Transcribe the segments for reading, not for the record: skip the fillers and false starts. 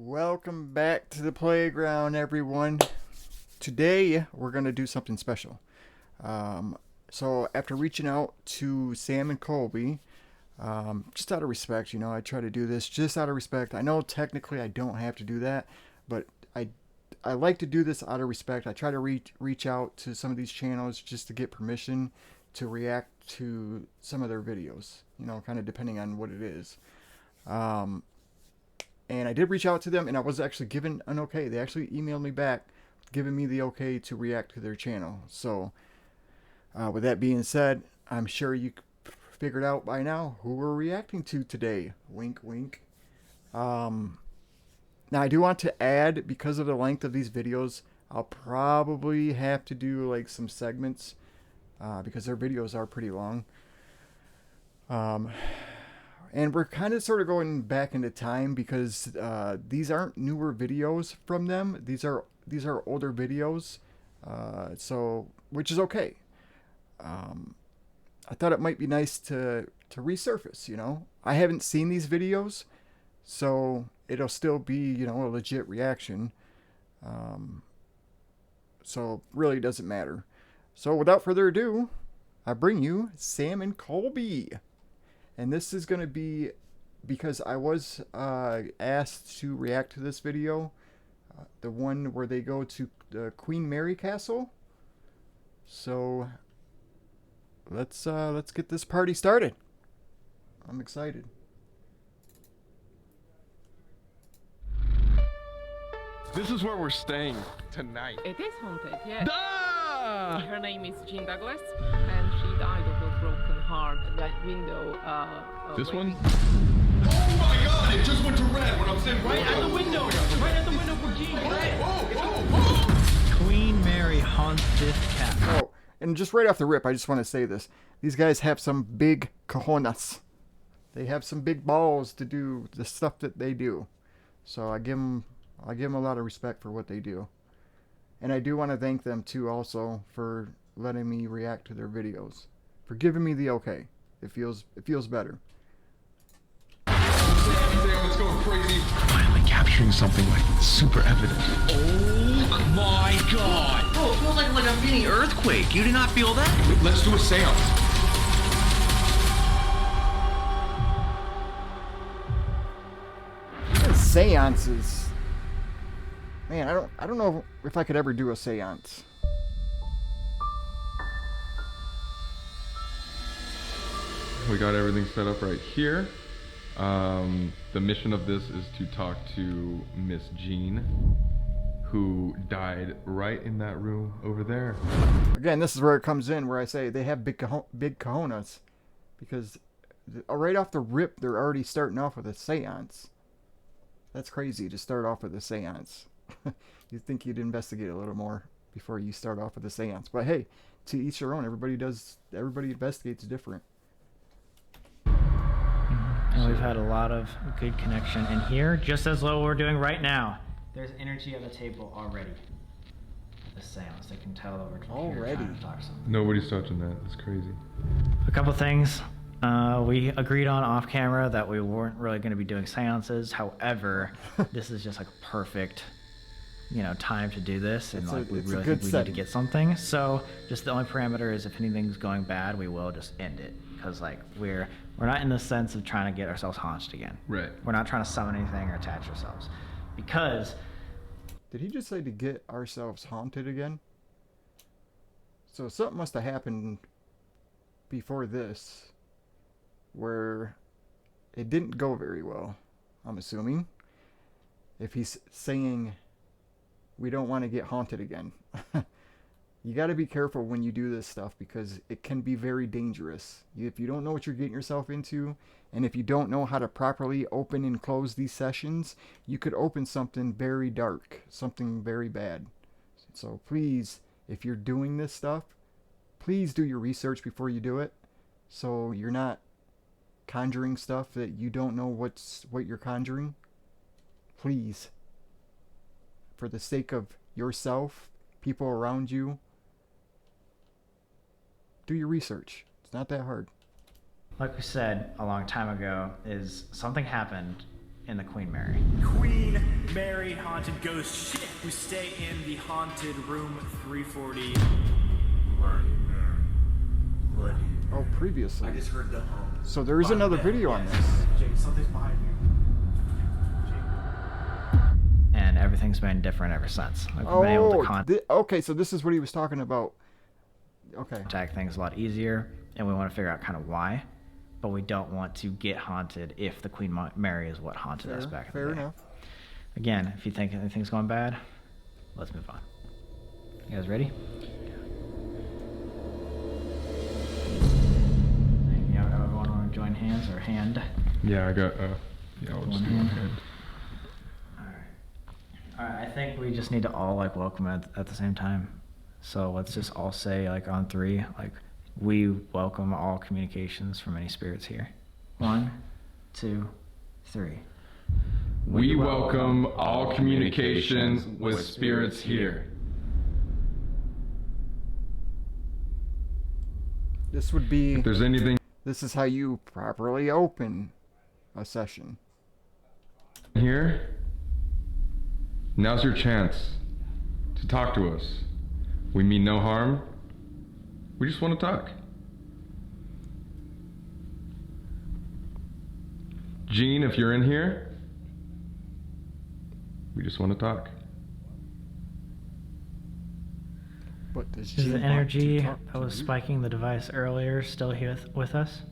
Welcome back to the playground, everyone. Today we're going to do something special. So after reaching out to Sam and Colby, just out of respect, I try to do this just out of respect. I know technically I don't have to do that, but I like to do this out of respect. I try to reach out to some of these channels just to get permission to react to some of their videos, kind of depending on what it is. And I did reach out to them, and I was actually given an okay. They actually emailed me back, giving me the okay to react to their channel. So, with that being said, I'm sure you figured out by now who we're reacting to today. Wink, wink. Now, I do want to add, because of the length of these videos, I'll probably have to do like some segments, because their videos are pretty long. And we're kind of sort of going back into time because these aren't newer videos from them. These are older videos, so which is okay. I thought it might be nice to resurface. I haven't seen these videos, so it'll still be a legit reaction. So really doesn't matter. So without further ado, I bring you Sam and Colby. And this is going to be because I was asked to react to this video, the one where they go to the Queen Mary Castle. So let's get this party started. I'm excited. This is where we're staying tonight. It is haunted, yes. Ah! Her name is Jean Douglas, and she died of a broken heart. That window, This one? Oh my god, it just went to red when I'm sitting Right at the window! Right at the window for Jean! Queen Mary haunts this castle. Oh, and just right off the rip, I just want to say this. These guys have some big cojones. They have some big balls to do the stuff that they do. So I give them a lot of respect for what they do. And I do want to thank them too also for letting me react to their videos. For giving me the okay. It feels better. Damn, it's going crazy. Finally capturing something like super evident. Oh my god! Oh, it feels like a mini earthquake. You do not feel that? Let's do a seance. Seances. Man, I don't know if I could ever do a seance. We got everything set up right here. The mission of this is to talk to Miss Jean, who died right in that room over there. Again, this is where it comes in, where I say they have big cojones. Because right off the rip, they're already starting off with a seance. That's crazy to start off with a seance. You'd think you'd investigate a little more before you start off with a seance. But hey, to each their own. Everybody investigates different. And we've had a lot of good connection in here, just as what we're doing right now. There's energy on the table already. The seance, they can tell over Already? trying to talk something. Nobody's touching that. It's crazy. A couple things. We agreed on off camera that we weren't really going to be doing seances. However, this is just like perfect, time to do this, and we really think we need to get something. So, just the only parameter is if anything's going bad, we will just end it, because we're not in the sense of trying to get ourselves haunted again. Right. We're not trying to summon anything or attach ourselves, because. Did he just say to get ourselves haunted again? So something must have happened before this where it didn't go very well, I'm assuming. If he's saying we don't want to get haunted again. You got to be careful when you do this stuff, because it can be very dangerous. If you don't know what you're getting yourself into, and if you don't know how to properly open and close these sessions, you could open something very dark, something very bad. So please, if you're doing this stuff, please do your research before you do it, so you're not conjuring stuff that you don't know what you're conjuring. Please, for the sake of yourself, people around you, do your research. It's not that hard. Like we said a long time ago, is something happened in the Queen Mary. Queen Mary haunted ghost shit who stay in the haunted room 340. Oh, previously. I just heard the hum. So there is another video on this. Jake, something's behind you. And everything's been different ever since. Like, we've been able to Okay, so this is what he was talking about. Okay. contact things a lot easier, and we want to figure out kind of why, but we don't want to get haunted if the Queen Mary is what haunted us back in the day. Fair enough. Again, if you think anything's going bad, let's move on. You guys ready? Yeah, everyone want to join hands or hand? Yeah, I got, yeah, I'll just do one hand. Alright, I think we just need to all like welcome it at the same time. So let's just all say like on 3, like we welcome all communications from any spirits here. 1, 2, 3. We welcome all communications with spirits here. This would be. If there's anything This is how you properly open a session. here, now's your chance to talk to us. We mean no harm. We just want to talk. Gene, if you're in here, we just want to talk. But does Is Gene the want to energy talk that to was you? spiking the device earlier still here with us?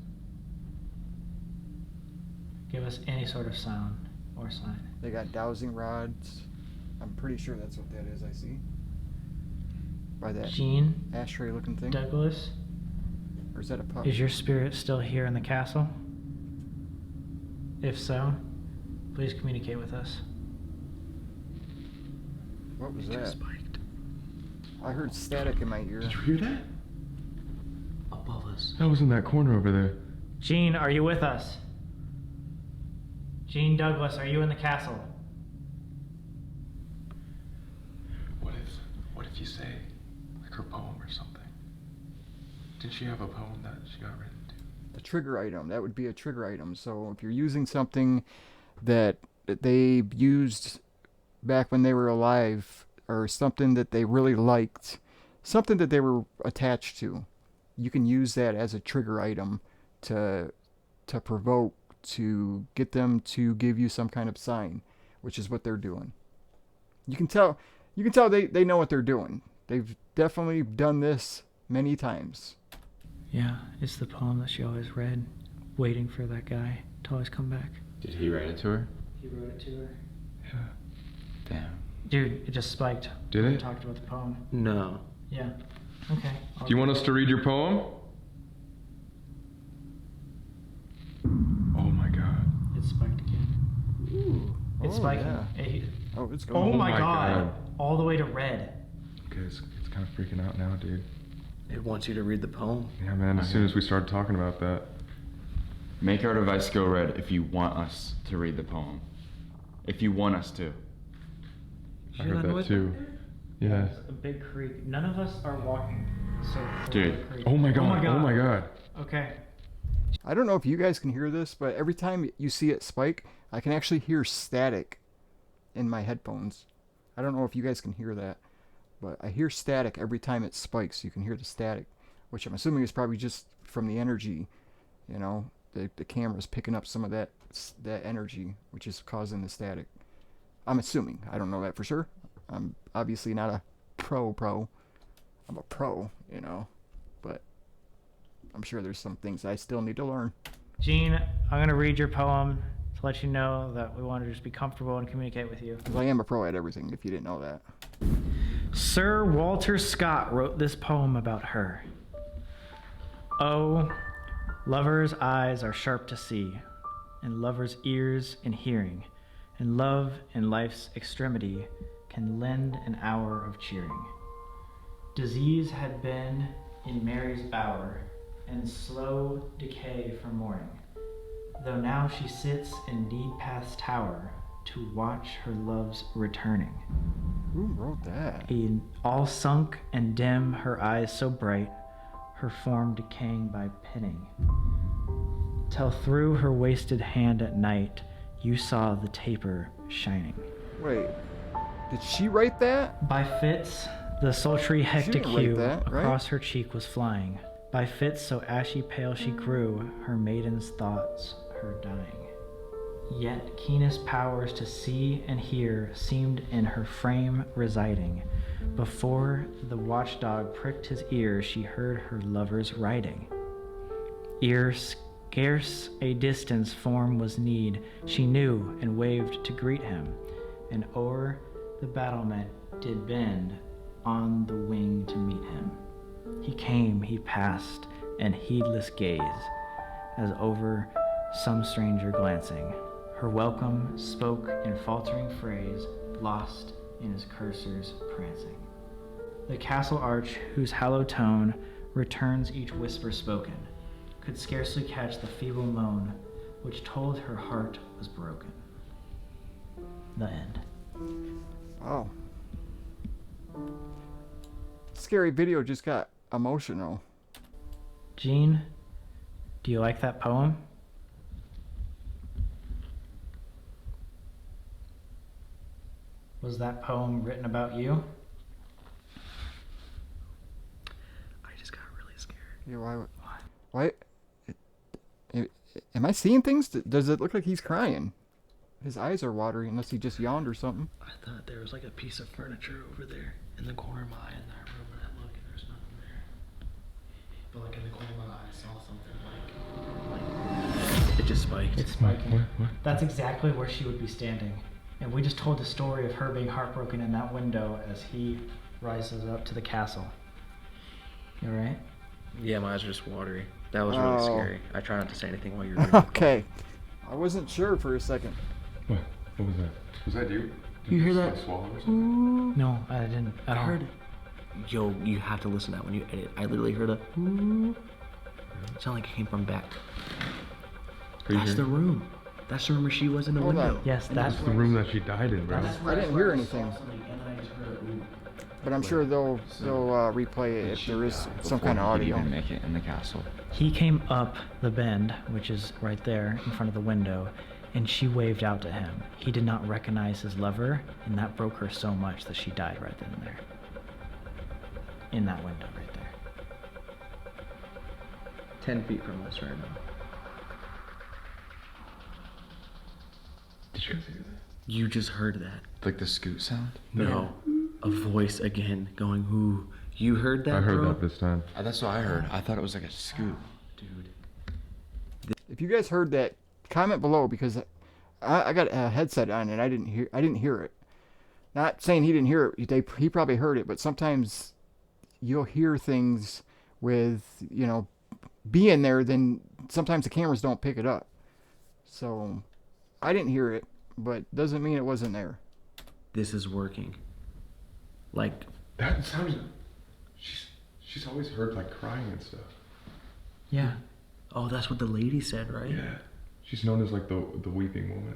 Give us any sort of sound or sign. They got dowsing rods. I'm pretty sure that's what that is. I see. By that Gene, ashtray looking thing. Douglas, Or is that a pup? is your spirit still here in the castle? If so, please communicate with us. What was that? I heard static in my ear. Did you hear that? Above us. That was in that corner over there. Gene, are you with us? Gene Douglas, are you in the castle? What if you say, like, her poem or something? Didn't she have a poem that she got written to? A trigger item. That would be a trigger item. So if you're using something that they used back when they were alive, or something that they really liked, something that they were attached to, you can use that as a trigger item to provoke, to get them to give you some kind of sign, which is what they're doing. You can tell they know what they're doing. They've definitely done this many times. Yeah, it's the poem that she always read, waiting for that guy to always come back. Did he write it to her? He wrote it to her. Yeah. Damn. Dude, it just spiked. Did We it? talked about the poem. No. Yeah. Okay. Do you want us to read your poem? Oh my god. It spiked again. Ooh. It's Oh, spiking. yeah. It- Oh, it's oh going. my my god. God. All the way to red. Okay, it's kind of freaking out now, dude. It wants you to read the poem. Yeah, man, as soon as we started talking about that. Make our device go red if you want us to read the poem. If you want us to. I heard that too. Yeah. It's a big creek. None of us are walking so close Dude. to the creek. Oh my god. Oh my god. God. Okay. I don't know if you guys can hear this, but every time you see it spike, I can actually hear static in my headphones. I don't know if you guys can hear that, but I hear static every time it spikes. You can hear the static, which I'm assuming is probably just from the energy. You know, the camera's picking up some of that energy, which is causing the static. I'm assuming. I don't know that for sure. I'm obviously not a pro. I'm a pro, you know, but I'm sure there's some things I still need to learn. Gene, I'm going to read your poem to let you know that we want to just be comfortable and communicate with you. Because I am a pro at everything, if you didn't know that. Sir Walter Scott wrote this poem about her. Oh, lover's eyes are sharp to see, and lover's ears in hearing, and love in life's extremity can lend an hour of cheering. Disease had been in Mary's bower, and slow decay for mourning, though now she sits in Needpath's tower to watch her love's returning. Who wrote that? All sunk and dim, her eyes so bright, her form decaying by pinning, till through her wasted hand at night You saw the taper shining. Wait, did she write that? By fits, the sultry hectic didn't write hue that, right? across her cheek was flying. By fits, so ashy pale she grew, her maiden's thoughts, her dying. Yet keenest powers to see and hear seemed in her frame residing. Before the watchdog pricked his ear, she heard her lover's writing. Ere scarce a distance form was need, she knew and waved to greet him, and o'er the battlement did bend on the wing to meet him. He came, he passed, and heedless gaze, as over some stranger glancing. Her welcome spoke in faltering phrase, lost in his cursor's prancing. The castle arch, whose hollow tone returns each whisper spoken, could scarcely catch the feeble moan which told her heart was broken. The end. Oh. Scary video just got emotional. Jean, do you like that poem? Was that poem written about you? I just got really scared. Yeah, why? Am I seeing things? Does it look like he's crying? His eyes are watery, unless he just yawned or something. I thought there was like a piece of furniture over there in the corner of my eye in that room, and I look and there's nothing there. But like in the corner of my eye, I saw something like it just spiked. It's spiking. What? That's exactly where she would be standing. And we just told the story of her being heartbroken in that window as he rises up to the castle. You alright? Yeah, my eyes are just watery. That was really Oh. scary. I try not to say anything while you're reading. Okay. I wasn't sure for a second. What? What was that? Was that you? Did You hear just, that? like, swallow or something? No, I didn't. I heard it. Yo, you have to listen to that when you edit. I literally heard a ooh. It sounded like it came from back. Are you That's the hearing? room. That's the room where she was in the Hold window. on. Yes, that's That's the room that she died in, bro. I didn't hear anything. But I'm sure they'll replay it if there is some kind of Before he could audio. even make it in the castle. He came up the bend, which is right there in front of the window, and she waved out to him. He did not recognize his lover, and that broke her so much that she died right then and there. In that window right there. 10 feet from us right now. Did you guys hear that? You just heard that. Like the scoot sound? No. A voice again going, ooh. You heard that, I heard bro? that this time. That's what I heard. I thought it was like a scoot. Dude. If you guys heard that, comment below, because I got a headset on and I didn't hear it. Not saying he didn't hear it. He probably heard it, but sometimes you'll hear things with, being there, then sometimes the cameras don't pick it up. So I didn't hear it, but doesn't mean it wasn't there. This is working. Like, That sounds. She's always heard like crying and stuff. Yeah. oh, that's what the lady said, right? Yeah. She's known as like the weeping woman.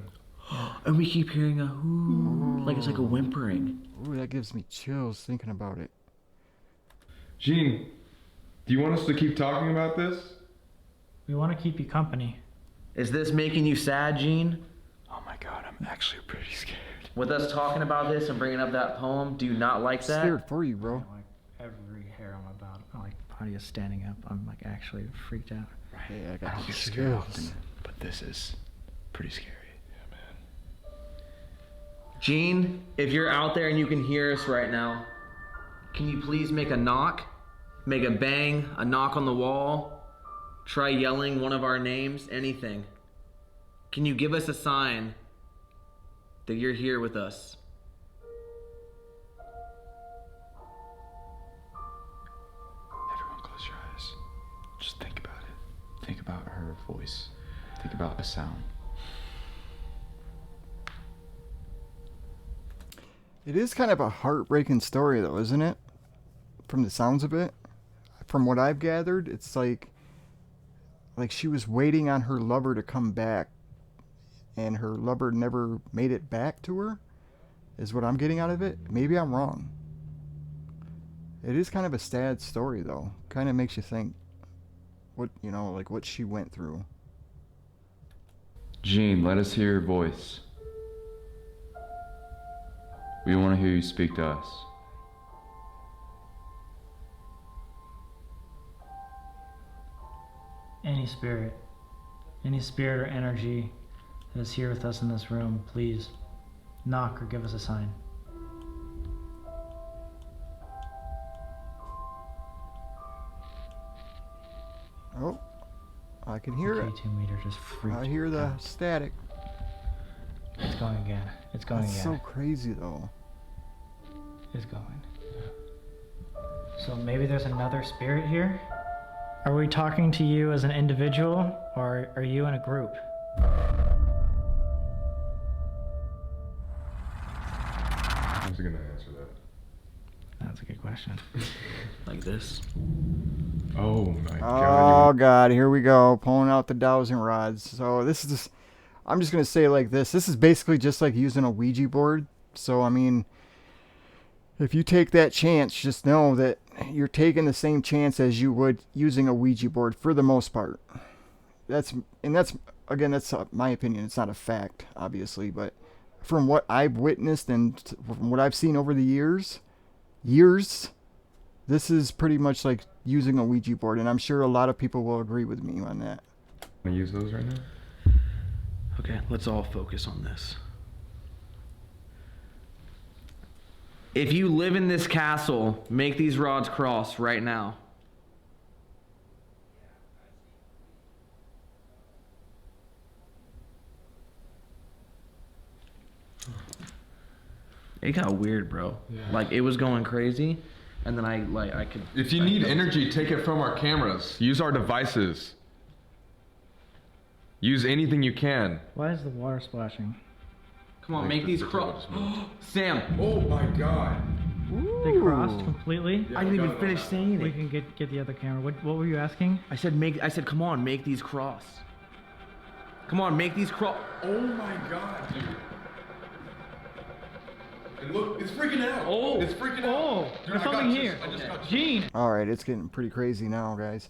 And we keep hearing a ooh. Like it's like a whimpering. Ooh, that gives me chills thinking about it. Jean, do you want us to keep talking about this? We want to keep you company. Is this making you sad, Gene? Oh my god, I'm actually pretty scared. With us talking about this and bringing up that poem, do you not like that? Scared for you, bro. Like every hair on my body is standing up. I'm like actually freaked out. Hey, I I got don't get scared chills. often, but this is pretty scary. Yeah, man. Gene, if you're out there and you can hear us right now, can you please make a knock? Make a bang, a knock on the wall? Try yelling one of our names, anything. Can you give us a sign that you're here with us? Everyone close your eyes. Just think about it. Think about her voice. Think about a sound. It is kind of a heartbreaking story, though, isn't it? From the sounds of it. From what I've gathered, it's like she was waiting on her lover to come back, and her lover never made it back to her, is what I'm getting out of it. Maybe I'm wrong. It is kind of a sad story, though. Kind of makes you think what she went through. Jean, let us hear your voice. We want to hear you speak to us. Any spirit or energy that is here with us in this room, please knock or give us a sign. Oh, I can hear it. K2 meter just freaked I hear the out. static. It's going again. It's going That's again. so crazy though. It's going. So maybe there's another spirit here? Are we talking to you as an individual, or are you in a group? Who's gonna answer that? That's a good question. Like this. Oh my god. Oh god, here we go, pulling out the dowsing rods. So this is just, I'm just gonna say it like this. This is basically just like using a Ouija board. So I mean, if you take that chance, just know that you're taking the same chance as you would using a Ouija board for the most part. That's again, that's my opinion. It's not a fact, obviously, but from what I've witnessed and from what I've seen over the years, this is pretty much like using a Ouija board, and I'm sure a lot of people will agree with me on that. Wanna use those right now? Okay, let's all focus on this. If you live in this castle, make these rods cross right now. It got weird, bro. Yeah. Like, it was going crazy, and then I could... If you need energy, take it from our cameras. Use our devices. Use anything you can. Why is the water splashing? Come on, make these cross. Sam! Oh my god. They crossed completely. I didn't even finish saying We it. can get the other camera. What were you asking? I said, come on, make these cross. Come on, make these cross. Oh my god, dude. And look, it's freaking out. Oh. It's freaking out. Oh, Dude, there's I got something you. here. I just got you. Gene. All right, it's getting pretty crazy now, guys.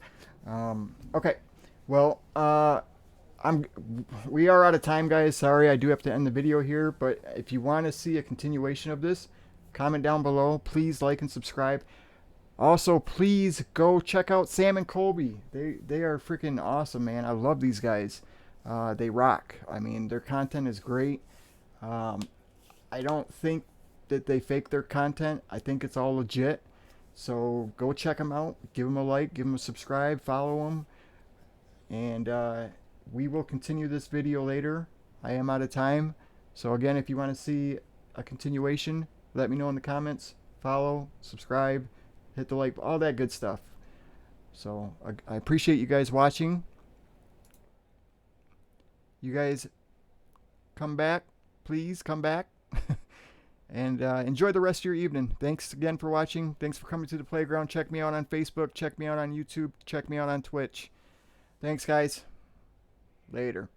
Okay, well, we are out of time, guys. Sorry, I do have to end the video here, but if you want to see a continuation of this, comment down below. Please like and subscribe. Also, please go check out Sam and Colby. They are freaking awesome, man. I love these guys. They rock. I mean, their content is great. I don't think that they fake their content. I think it's all legit. So go check them out. Give them a like. Give them a subscribe. Follow them. And we will continue this video later. I am out of time. So again, if you want to see a continuation, let me know in the comments. Follow, subscribe, hit the like, all that good stuff. So I appreciate you guys watching. You guys come back. Please come back. And enjoy the rest of your evening. Thanks again for watching. Thanks for coming to the playground. Check me out on Facebook. Check me out on YouTube. Check me out on Twitch. Thanks, guys. Later.